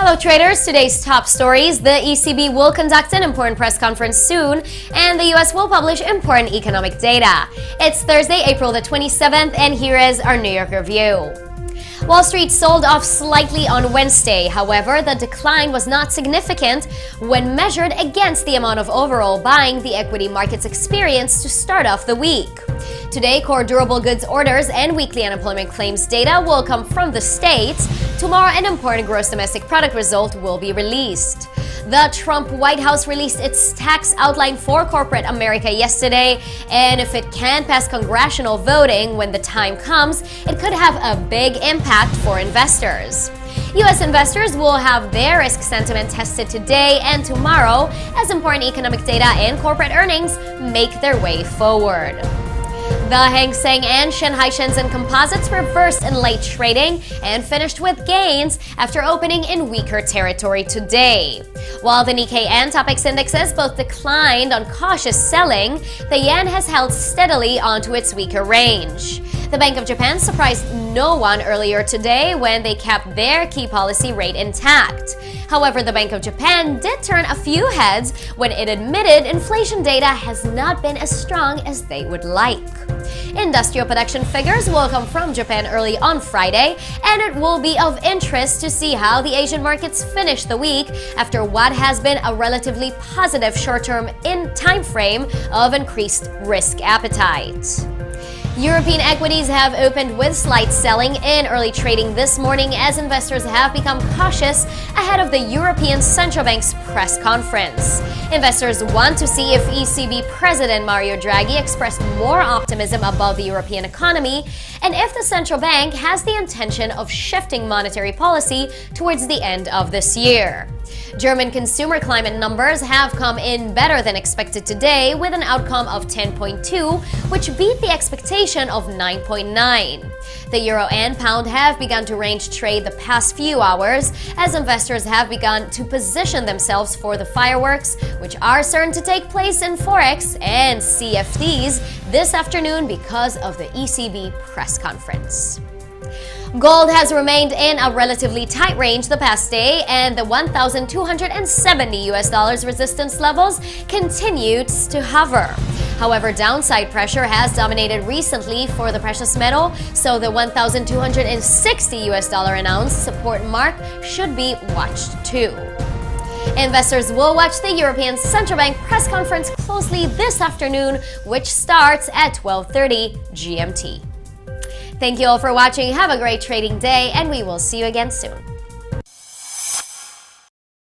Hello traders, today's top stories. The ECB will conduct an important press conference soon, and the US will publish important economic data. It's Thursday, April the 27th, and here is our New York review. Wall Street sold off slightly on Wednesday. However, the decline was not significant when measured against the amount of overall buying the equity markets experienced to start off the week. Today, core durable goods orders and weekly unemployment claims data will come from the States. Tomorrow, an important gross domestic product result will be released. The Trump White House released its tax outline for corporate America yesterday, and if it can pass congressional voting when the time comes, it could have a big impact for investors. U.S. investors will have their risk sentiment tested today and tomorrow as important economic data and corporate earnings make their way forward. The Hang Seng and Shanghai Shenzhen composites reversed in late trading and finished with gains after opening in weaker territory today. While the Nikkei and Topix indexes both declined on cautious selling, the yen has held steadily onto its weaker range. The Bank of Japan surprised no one earlier today when they kept their key policy rate intact. However, the Bank of Japan did turn a few heads when it admitted inflation data has not been as strong as they would like. Industrial production figures will come from Japan early on Friday, and it will be of interest to see how the Asian markets finish the week after what has been a relatively positive short-term time frame of increased risk appetite. European equities have opened with slight selling in early trading this morning as investors have become cautious ahead of the European Central Bank's press conference. Investors want to see if ECB President Mario Draghi expressed more optimism about the European economy and if the central bank has the intention of shifting monetary policy towards the end of this year. German consumer climate numbers have come in better than expected today with an outcome of 10.2, which beat the expectation of 9.9. The euro and pound have begun to range trade the past few hours as investors have begun to position themselves for the fireworks, which are certain to take place in Forex and CFDs this afternoon because of the ECB press conference. Gold has remained in a relatively tight range the past day, and the $1,270 resistance levels continues to hover. However, downside pressure has dominated recently for the precious metal, so the $1,260 an ounce support mark should be watched too. Investors will watch the European Central Bank press conference closely this afternoon, which starts at 12:30 GMT. Thank you all for watching. Have a great trading day, and we will see you again soon.